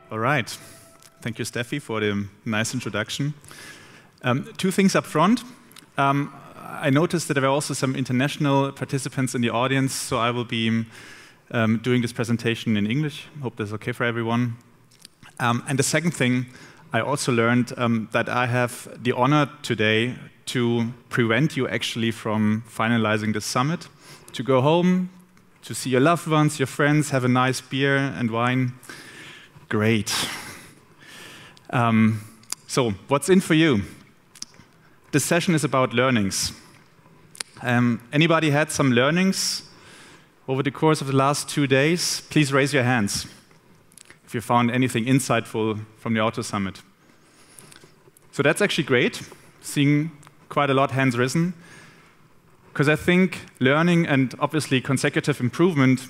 All right. Thank you, Steffi, for the nice introduction. Two things up front. I noticed that there were also some international participants in the audience, so I will be doing this presentation in English. Hope that's okay for everyone. And the second thing, I also learned that I have the honor today to prevent you actually from finalizing the summit, to go home, to see your loved ones, your friends, have a nice beer and wine. Great. So, what's in for you? This session is about learnings. Anybody had some learnings over the course of the last 2 days? Please raise your hands if you found anything insightful from the Auto Summit. So that's actually great, seeing quite a lot hands risen, because I think learning and obviously consecutive improvement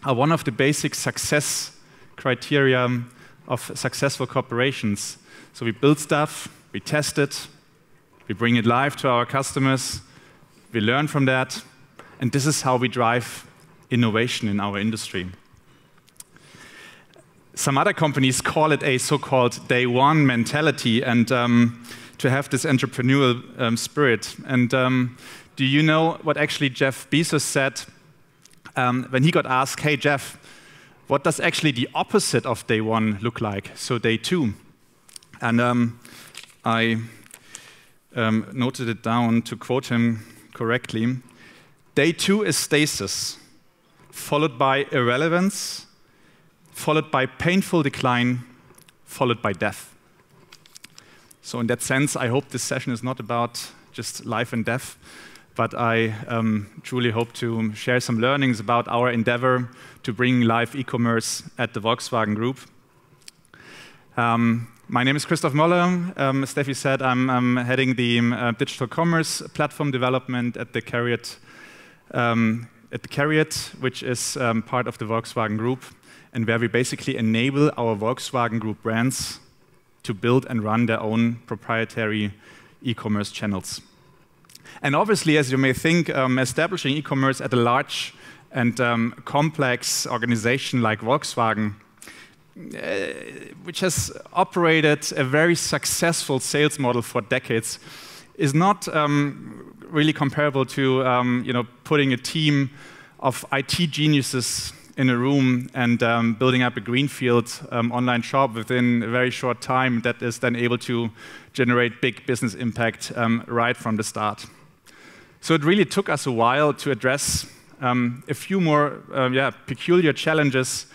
are one of the basic success criteria of successful corporations. So we build stuff, we test it, we bring it live to our customers, we learn from that, and this is how we drive innovation in our industry. Some other companies call it a so-called day one mentality, and to have this entrepreneurial spirit. And do you know what actually Jeff Bezos said when he got asked, hey Jeff, what does actually the opposite of day one look like? So day two. And I noted it down to quote him correctly. Day two is stasis, followed by irrelevance, followed by painful decline, followed by death. So in that sense, I hope this session is not about just life and death, but I truly hope to share some learnings about our endeavor to bring live e-commerce at the Volkswagen Group. My name is Christoph Moller. As Steffi said, I'm heading the digital commerce platform development at the CARIAD, which is part of the Volkswagen Group, and where we basically enable our Volkswagen Group brands to build and run their own proprietary e-commerce channels. And obviously, as you may think, establishing e-commerce at a large and complex organization like Volkswagen, which has operated a very successful sales model for decades, is not really comparable to putting a team of IT geniuses in a room and building up a greenfield online shop within a very short time that is then able to generate big business impact right from the start. So it really took us a while to address a few more peculiar challenges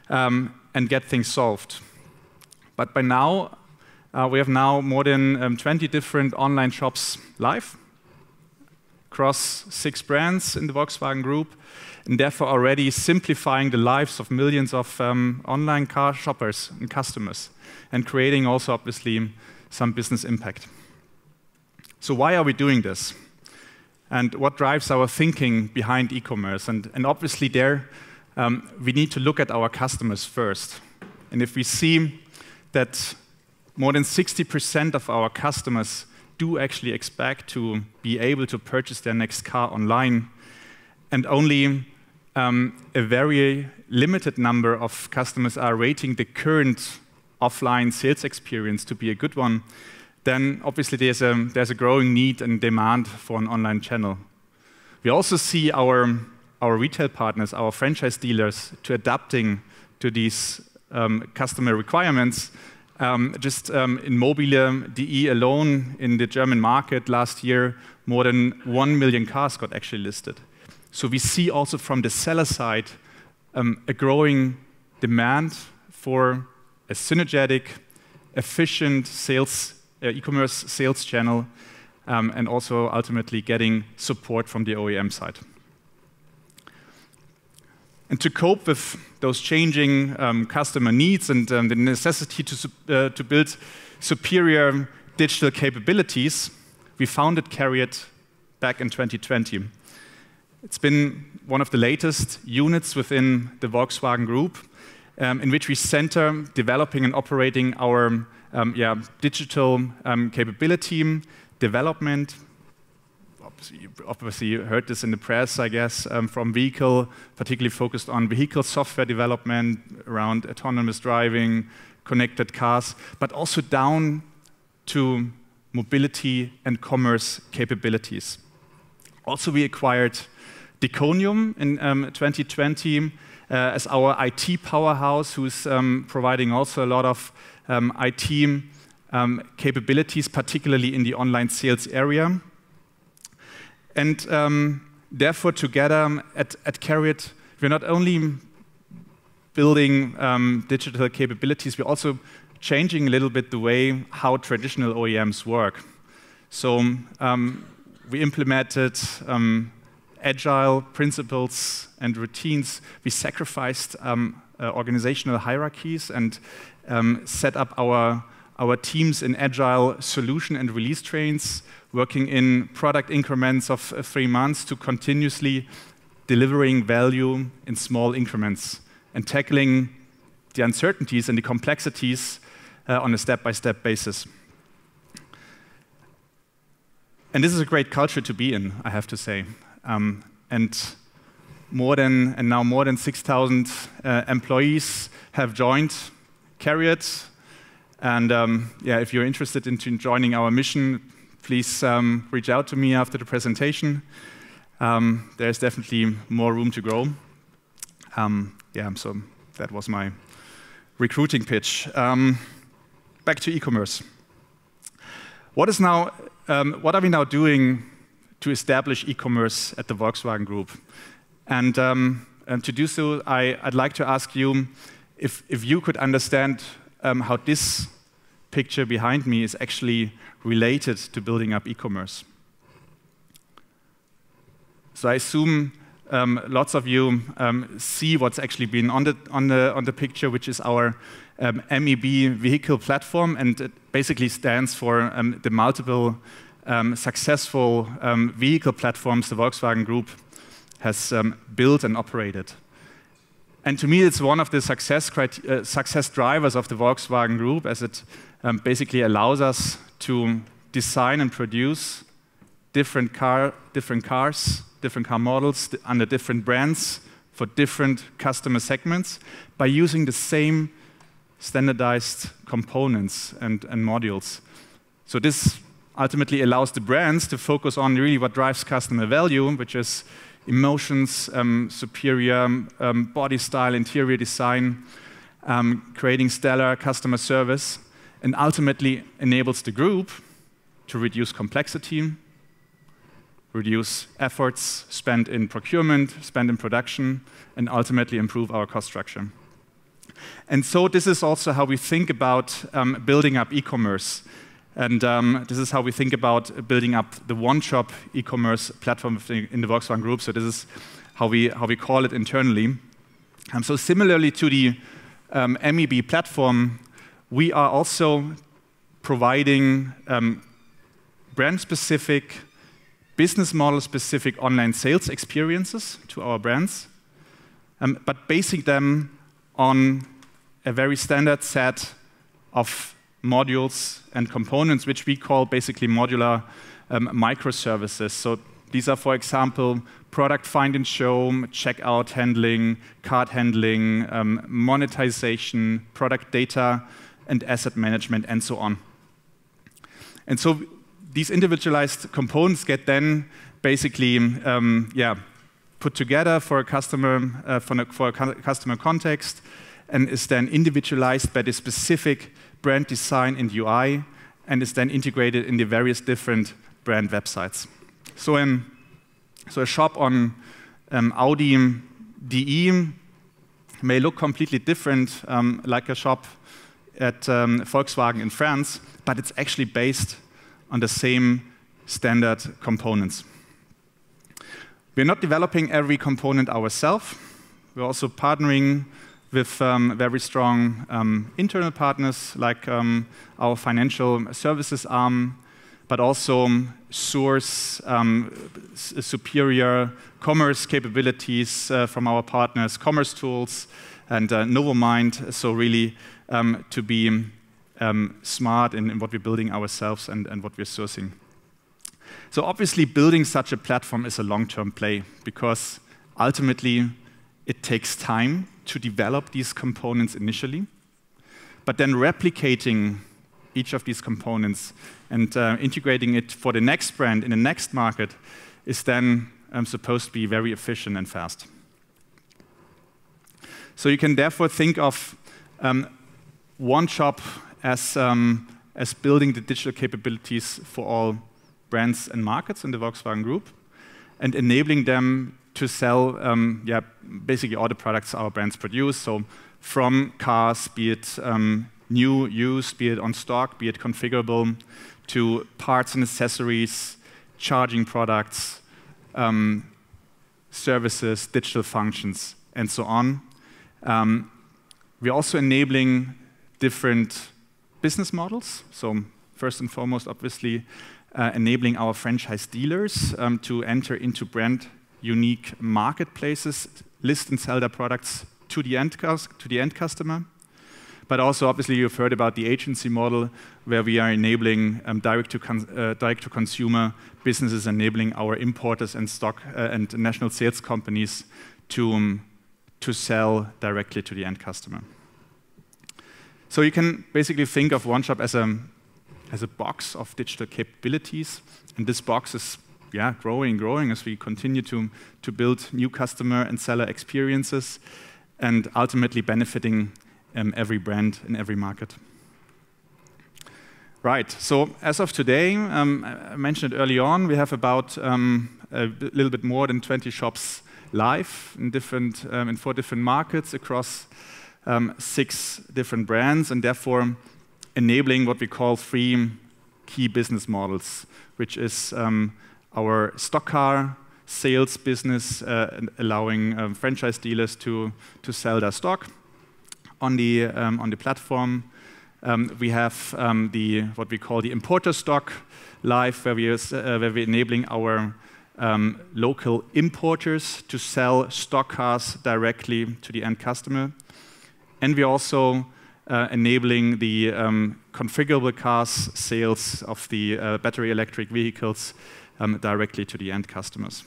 and get things solved. But by now, we have now more than 20 different online shops live across 6 brands in the Volkswagen Group, and therefore already simplifying the lives of millions of online car shoppers and customers, and creating also obviously some business impact. So why are we doing this? And what drives our thinking behind e-commerce? And obviously there, we need to look at our customers first. And if we see that more than 60% of our customers do actually expect to be able to purchase their next car online, and only a very limited number of customers are rating the current offline sales experience to be a good one, then obviously there's a growing need and demand for an online channel. We also see our retail partners, our franchise dealers, to adapting to these customer requirements. Just in mobile.de alone in the German market last year, more than 1 million cars got actually listed. So we see also from the seller side a growing demand for a synergetic, efficient sales e-commerce sales channel, and also ultimately getting support from the OEM side. And to cope with those changing customer needs and the necessity to build superior digital capabilities, we founded CARIAD back in 2020. It's been one of the latest units within the Volkswagen Group, in which we center developing and operating our digital capability development, obviously you heard this in the press, I guess, from vehicle, particularly focused on vehicle software development around autonomous driving, connected cars, but also down to mobility and commerce capabilities. Also, we acquired Diconium in 2020 as our IT powerhouse, who's providing also a lot of IT capabilities, particularly in the online sales area. And therefore, together at CARIAD, we're not only building digital capabilities, we're also changing a little bit the way how traditional OEMs work. So we implemented agile principles and routines. We sacrificed organizational hierarchies and set up our teams in agile solution and release trains, working in product increments of 3 months to continuously delivering value in small increments and tackling the uncertainties and the complexities on a step-by-step basis. And this is a great culture to be in, I have to say. And now more than 6,000 employees have joined CARIAD. And yeah, if you're interested in joining our mission, please reach out to me after the presentation. There's definitely more room to grow. Yeah, so that was my recruiting pitch. Back to e-commerce. What are we now doing to establish e-commerce at the Volkswagen Group? And to do so, I'd like to ask you if you could understand how this picture behind me is actually related to building up e-commerce. So I assume lots of you see what's actually been on the picture, which is our MEB vehicle platform, and it basically stands for the multiple successful vehicle platforms the Volkswagen Group has built and operated. And to me, it's one of the success drivers of the Volkswagen Group, as it basically allows us to design and produce different cars, different car models under different brands for different customer segments by using the same standardized components and modules. So this ultimately allows the brands to focus on really what drives customer value, which is emotions, superior body style, interior design, creating stellar customer service, and ultimately enables the group to reduce complexity, reduce efforts spent in procurement, spent in production, and ultimately improve our cost structure. And so this is also how we think about building up e-commerce. And this is how we think about building up the one-shop e-commerce platform in the Volkswagen Group. So this is how we call it internally. So similarly to the MEB platform, we are also providing brand-specific, business model-specific online sales experiences to our brands, but basing them on a very standard set of modules and components, which we call basically modular microservices. So these are, for example, product find and show, checkout handling, cart handling, monetization, product data, and asset management, and so on. And so these individualized components get then basically put together for a customer for a customer context, and is then individualized by the specific brand design and UI, and is then integrated in the various different brand websites. So a shop on Audi DE may look completely different, like a shop at Volkswagen in France, but it's actually based on the same standard components. We're not developing every component ourselves. We're also partnering with very strong internal partners, like our financial services arm, but also source superior commerce capabilities from our partners, Commerce Tools and Novomind. So really to be smart in what we're building ourselves and what we're sourcing. So obviously, building such a platform is a long-term play because ultimately, it takes time to develop these components initially, but then replicating each of these components and integrating it for the next brand in the next market is then supposed to be very efficient and fast. So you can therefore think of one shop as building the digital capabilities for all brands and markets in the Volkswagen Group and enabling them to sell basically all the products our brands produce. So from cars, be it new, used, be it on stock, be it configurable, to parts and accessories, charging products, services, digital functions, and so on. We're also enabling different business models. So first and foremost, obviously, enabling our franchise dealers to enter into brand unique marketplaces, list and sell their products to the end customer. But also, obviously, you've heard about the agency model, where we are enabling direct-to-consumer businesses, enabling our importers and stock and national sales companies to sell directly to the end customer. So you can basically think of one shop as a box of digital capabilities, and this box is growing as we continue to build new customer and seller experiences, and ultimately benefiting every brand in every market. Right, so as of today, I mentioned it early on, we have about a little bit more than 20 shops live in 4 different markets across 6 different brands, and therefore enabling what we call 3 key business models, which is our stock car sales business, allowing franchise dealers to sell their stock on the platform. We have what we call the importer stock live, where we're enabling our local importers to sell stock cars directly to the end customer. And we're also enabling the configurable cars sales of the battery electric vehicles directly to the end customers.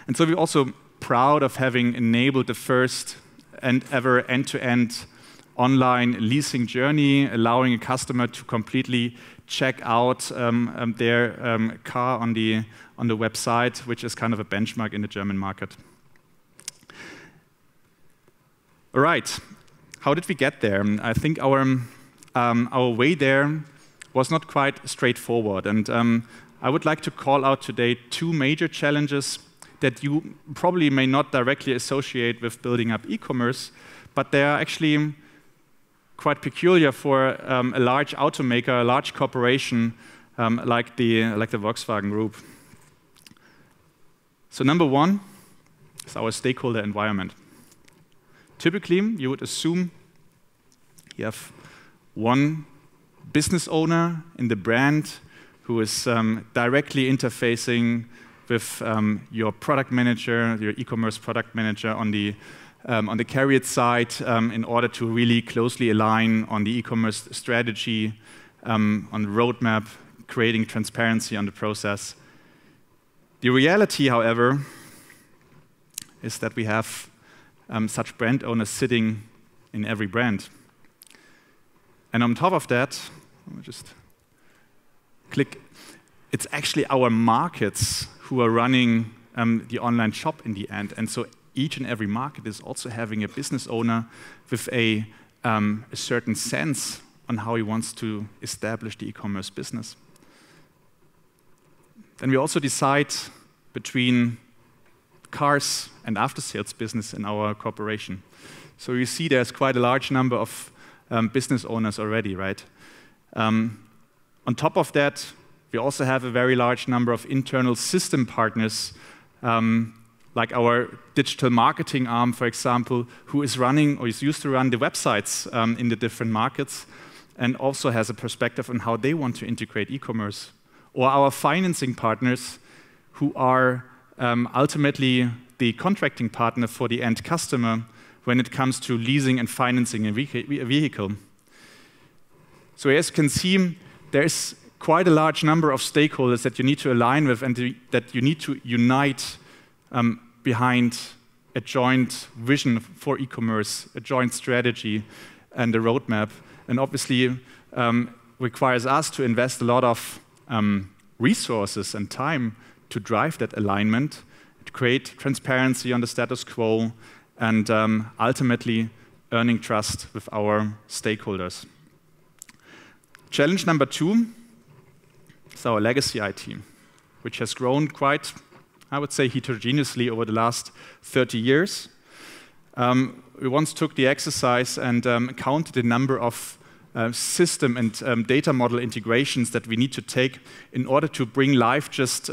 And so we're also proud of having enabled the first and ever end-to-end online leasing journey, allowing a customer to completely check out their car on the website, which is kind of a benchmark in the German market. All right, how did we get there? I think our way there was not quite straightforward, and I would like to call out today 2 major challenges that you probably may not directly associate with building up e-commerce, but they are actually quite peculiar for a large automaker, a large corporation like the Volkswagen Group. So number 1 is our stakeholder environment. Typically, you would assume you have one business owner in the brand who is directly interfacing with your product manager, your e-commerce product manager on the CARIADs side in order to really closely align on the e-commerce strategy, on the roadmap, creating transparency on the process. The reality, however, is that we have such brand owners sitting in every brand. And on top of that, let me just click, it's actually our markets who are running the online shop in the end. And so each and every market is also having a business owner with a certain sense on how he wants to establish the e-commerce business. Then we also decide between cars and after-sales business in our corporation. So you see there's quite a large number of business owners already, right? On top of that, we also have a very large number of internal system partners, like our digital marketing arm, for example, who is running or is used to run the websites in the different markets and also has a perspective on how they want to integrate e-commerce. Or our financing partners who are ultimately the contracting partner for the end customer when it comes to leasing and financing a vehicle. So as you can see, there's quite a large number of stakeholders that you need to align with and that you need to unite behind a joint vision for e-commerce, a joint strategy, and a roadmap. And obviously requires us to invest a lot of resources and time to drive that alignment, to create transparency on the status quo, and ultimately earning trust with our stakeholders. Challenge number 2 is our legacy IT, which has grown quite, I would say, heterogeneously over the last 30 years. We once took the exercise and counted the number of system and data model integrations that we need to take in order to bring live just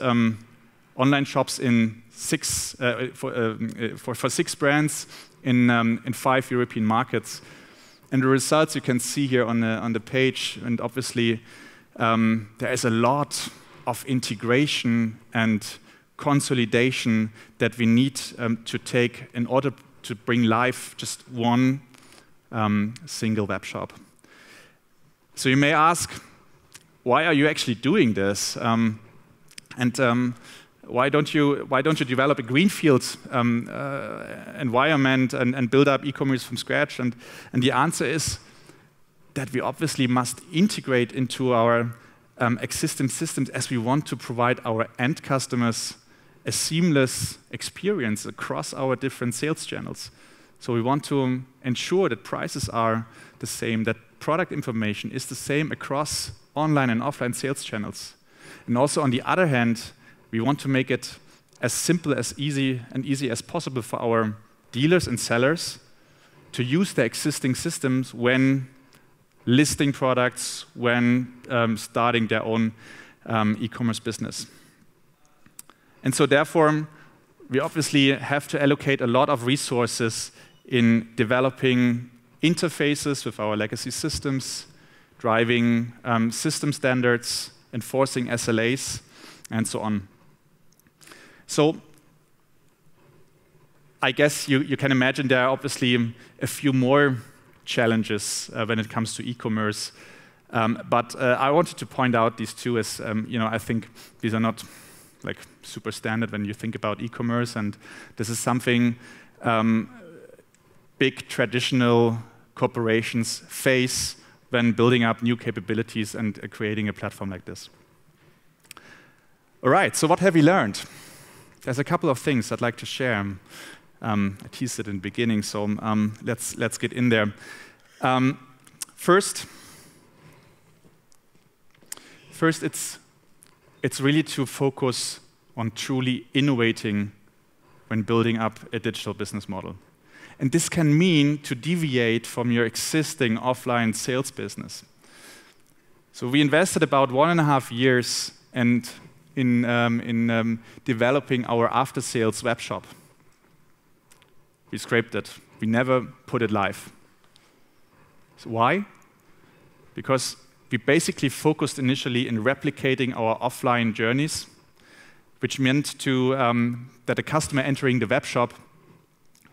online shops in for 6 brands in 5 European markets. And the results you can see here on the page, and obviously there is a lot of integration and consolidation that we need to take in order to bring live just one single web shop. So you may ask, why are you actually doing this? Why don't you develop a greenfield environment and build up e-commerce from scratch? And the answer is that we obviously must integrate into our existing systems as we want to provide our end customers a seamless experience across our different sales channels. So we want to ensure that prices are the same, that product information is the same across online and offline sales channels. And also on the other hand, we want to make it as simple as easy as possible for our dealers and sellers to use their existing systems when listing products, when starting their own e-commerce business. And so therefore, we obviously have to allocate a lot of resources in developing interfaces with our legacy systems, driving system standards, enforcing SLAs, and so on. So I guess you can imagine there are obviously a few more challenges when it comes to e-commerce. But I wanted to point out these two as, I think these are not like super standard when you think about e-commerce, and this is something big traditional corporations face when building up new capabilities and creating a platform like this. All right, so what have we learned? There's a couple of things I'd like to share. I teased it in the beginning, so let's get in there. First, it's really to focus on truly innovating when building up a digital business model. And this can mean to deviate from your existing offline sales business. So we invested about 1.5 years in developing our after-sales web shop. We scraped it. We never put it live. So why? Because we basically focused initially in replicating our offline journeys, which meant that a customer entering the web shop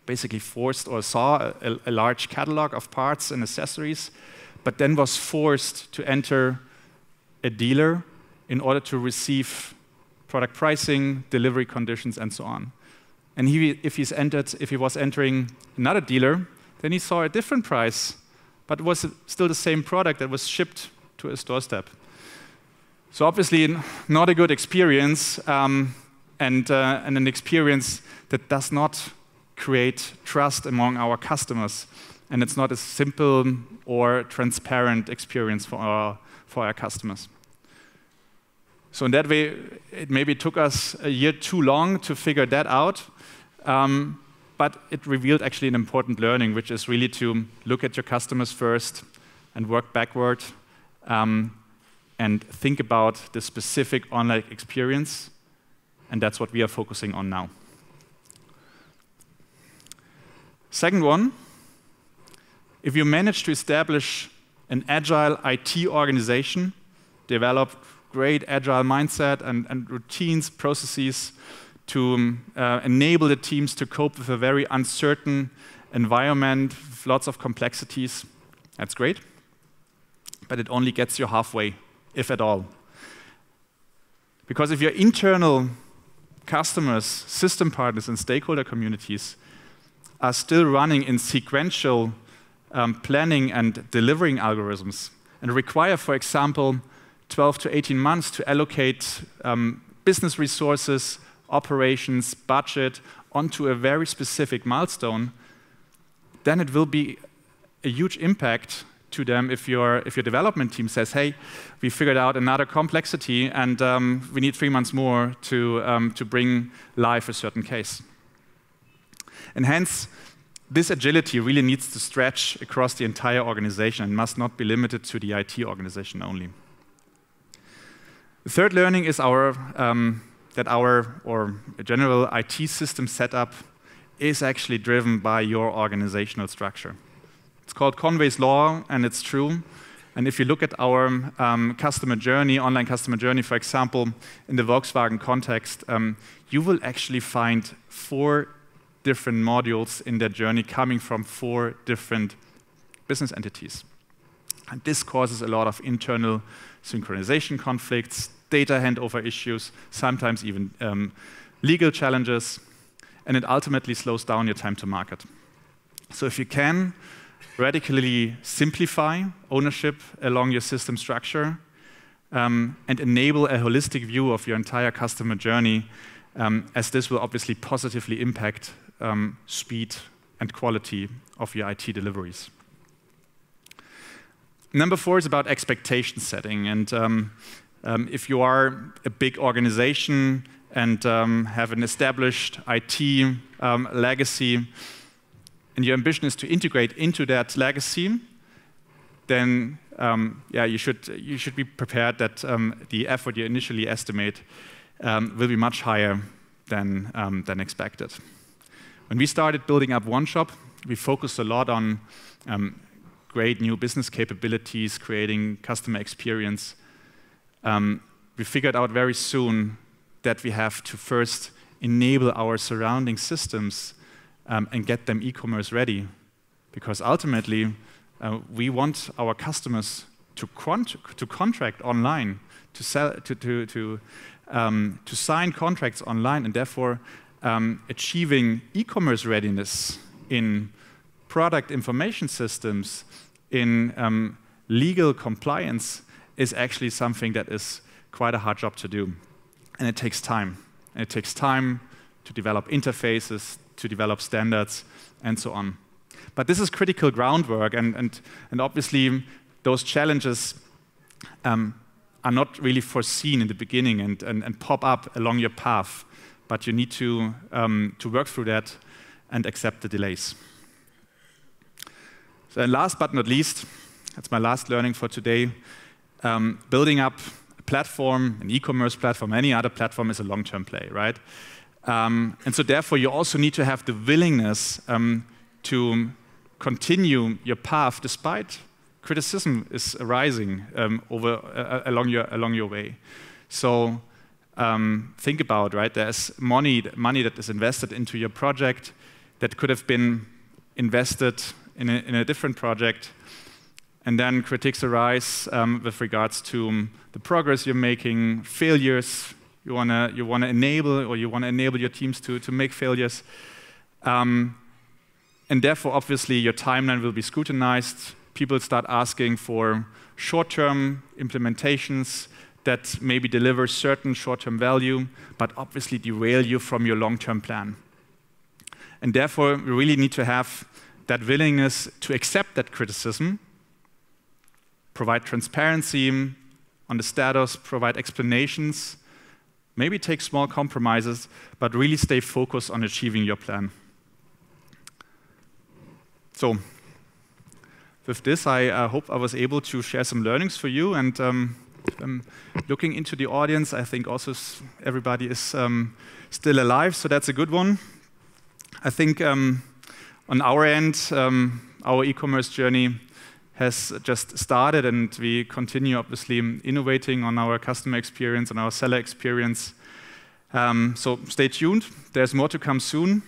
basically forced or saw a large catalog of parts and accessories, but then was forced to enter a dealer in order to receive product pricing, delivery conditions, and so on. And if he was entering another dealer, then he saw a different price, but it was still the same product that was shipped to his doorstep. So obviously not a good experience, and an experience that does not create trust among our customers, and it's not a simple or transparent experience for our customers. So in that way, it maybe took us a year too long to figure that out, but it revealed actually an important learning, which is really to look at your customers first and work backward, and think about the specific online experience, and that's what we are focusing on now. Second one, if you manage to establish an agile IT organization, develop great agile mindset and routines, processes to enable the teams to cope with a very uncertain environment with lots of complexities, that's great. But it only gets you halfway, if at all. Because if your internal customers, system partners, and stakeholder communities are still running in sequential planning and delivering algorithms and require, for example, 12 to 18 months to allocate business resources, operations, budget onto a very specific milestone, then it will be a huge impact to them if your development team says, hey, we figured out another complexity and we need 3 months more to bring live a certain case. And hence, this agility really needs to stretch across the entire organization and must not be limited to the IT organization only. The third learning is that our general IT system setup is actually driven by your organizational structure. It's called Conway's Law, and it's true. And if you look at our customer journey, online customer journey, for example, in the Volkswagen context, you will actually find 4 different modules in that journey coming from 4 different business entities. And this causes a lot of internal synchronization conflicts, data handover issues, sometimes even legal challenges, and it ultimately slows down your time to market. So if you can radically simplify ownership along your system structure and enable a holistic view of your entire customer journey, as this will obviously positively impact speed and quality of your IT deliveries. Number 4 is about expectation setting. And if you are a big organization and have an established IT legacy, and your ambition is to integrate into that legacy, then you should be prepared that the effort you initially estimate will be much higher than expected. When we started building up OneShop, we focused a lot on great new business capabilities, creating customer experience. We figured out very soon that we have to first enable our surrounding systems and get them e-commerce ready, because ultimately we want our customers to contract online, to sign contracts online, and therefore achieving e-commerce readiness in product information systems, in legal compliance is actually something that is quite a hard job to do, and it takes time. And it takes time to develop interfaces, to develop standards, and so on. But this is critical groundwork, and obviously those challenges are not really foreseen in the beginning and pop up along your path, but you need to work through that and accept the delays. So, and last but not least, that's my last learning for today, building up a platform, an e-commerce platform, any other platform is a long-term play, right? And so therefore, you also need to have the willingness to continue your path despite criticism is arising along your way. So think about, right? There's money that is invested into your project that could have been invested in a different project, and then critiques arise with regards to the progress you're making, failures. You wanna enable your teams to make failures, and therefore, obviously, your timeline will be scrutinized. People start asking for short-term implementations that maybe deliver certain short-term value, but obviously derail you from your long-term plan. And therefore, we really need to have that willingness to accept that criticism, provide transparency on the status, provide explanations, maybe take small compromises, but really stay focused on achieving your plan. So, with this, I hope I was able to share some learnings for you. And looking into the audience, I think also everybody is still alive, so that's a good one. I think on our end, our e-commerce journey has just started, and we continue obviously innovating on our customer experience, on our seller experience. So stay tuned. There's more to come soon.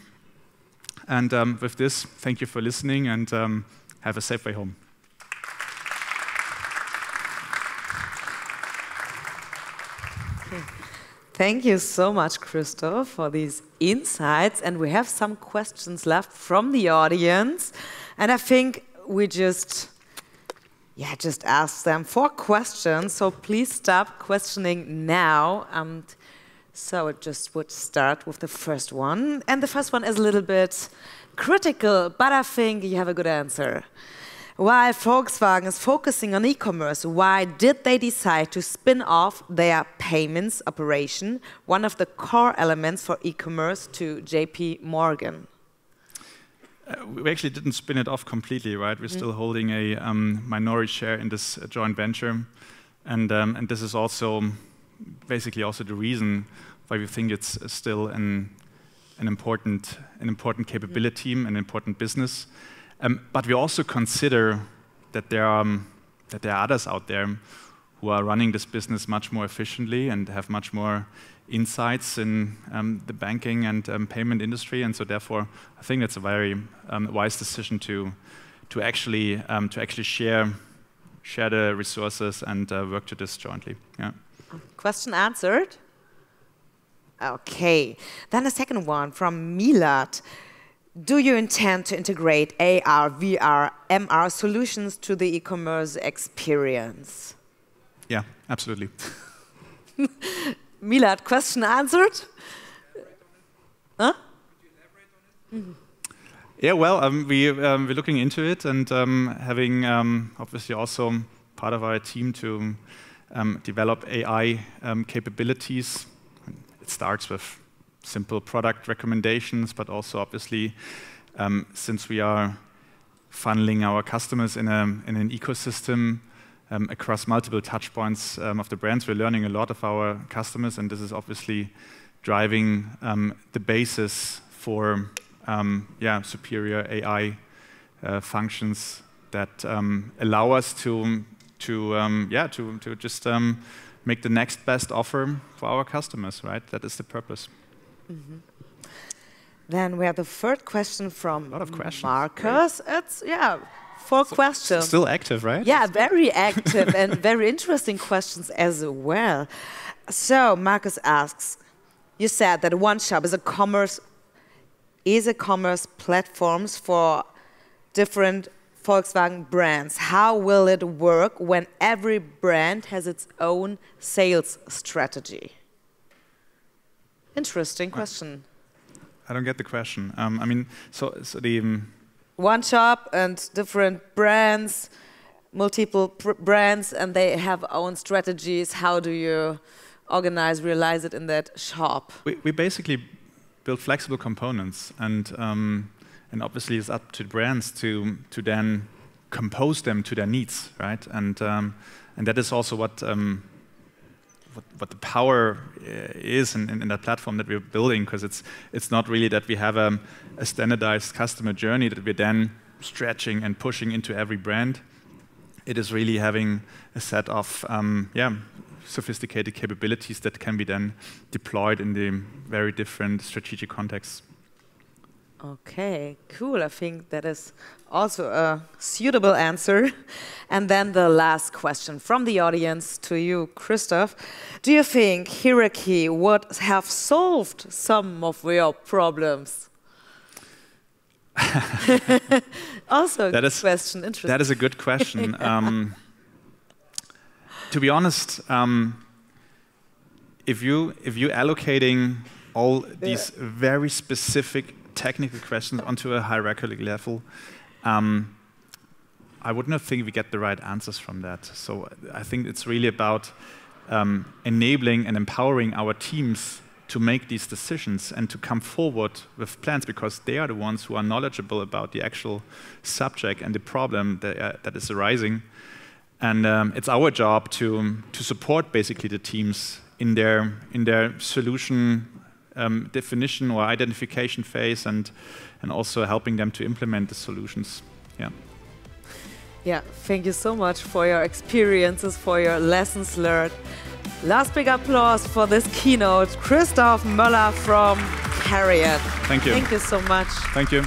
And with this, thank you for listening, and have a safe way home. Okay. Thank you so much, Christoph, for these insights. And we have some questions left from the audience. And I think we just ask them 4 questions. So please stop questioning now. So it just would start with the first one. And the first one is a little bit critical, but I think you have a good answer. While Volkswagen is focusing on e-commerce, why did they decide to spin off their payments operation, one of the core elements for e-commerce, to JP Morgan? We actually didn't spin it off completely, right? We're still holding a minority share in this joint venture. And this is also basically also the reason why we think it's still an important capability, an important business. But we also consider that there are others out there who are running this business much more efficiently and have much more insights in the banking and payment industry, and so therefore I think it's a very wise decision to actually share the resources and work to this jointly. Yeah. Question answered. Okay. Then the second one from Milad. Do you intend to integrate AR, VR, MR solutions to the e-commerce experience? Yeah, absolutely. Milad, question answered? Huh? Yeah, well, we're looking into it and having obviously also part of our team to develop AI capabilities. It starts with simple product recommendations, but also obviously, since we are funneling our customers in an ecosystem across multiple touch points of the brands, we're learning a lot of our customers, and this is obviously driving the basis for superior AI functions that allow us to just make the next best offer for our customers, right? That is the purpose. Mm-hmm. Then we have the third question from Marcus. Great. It's 4 questions. Still active, right? Yeah, very active and very interesting questions as well. So Marcus asks, you said that One Shop is a commerce platforms for different Volkswagen brands. How will it work when every brand has its own sales strategy? Interesting question. I don't get the question. I mean, so the One Shop and different brands, multiple brands, and they have own strategies. How do you realize it in that shop? We basically build flexible components, and obviously it's up to brands to then compose them to their needs, right? And that is also what the power is in that platform that we're building, because it's not really that we have a standardized customer journey that we're then stretching and pushing into every brand. It is really having a set of sophisticated capabilities that can be then deployed in the very different strategic contexts. Okay, cool. I think that is also a suitable answer. And then the last question from the audience to you, Christoph. Do you think hierarchy would have solved some of your problems? Also a good question. Interesting. That is a good question. To be honest, if you allocating all these very specific technical questions onto a hierarchical level, I would not think we get the right answers from that. So I think it's really about enabling and empowering our teams to make these decisions and to come forward with plans, because they are the ones who are knowledgeable about the actual subject and the problem that is arising. And it's our job to support basically the teams in their solution definition or identification phase, and also helping them to implement the solutions. Yeah. Yeah, thank you so much for your experiences, for your lessons learned. Last big applause for this keynote, Christoph Möller from CARIAD. Thank you. Thank you so much. Thank you.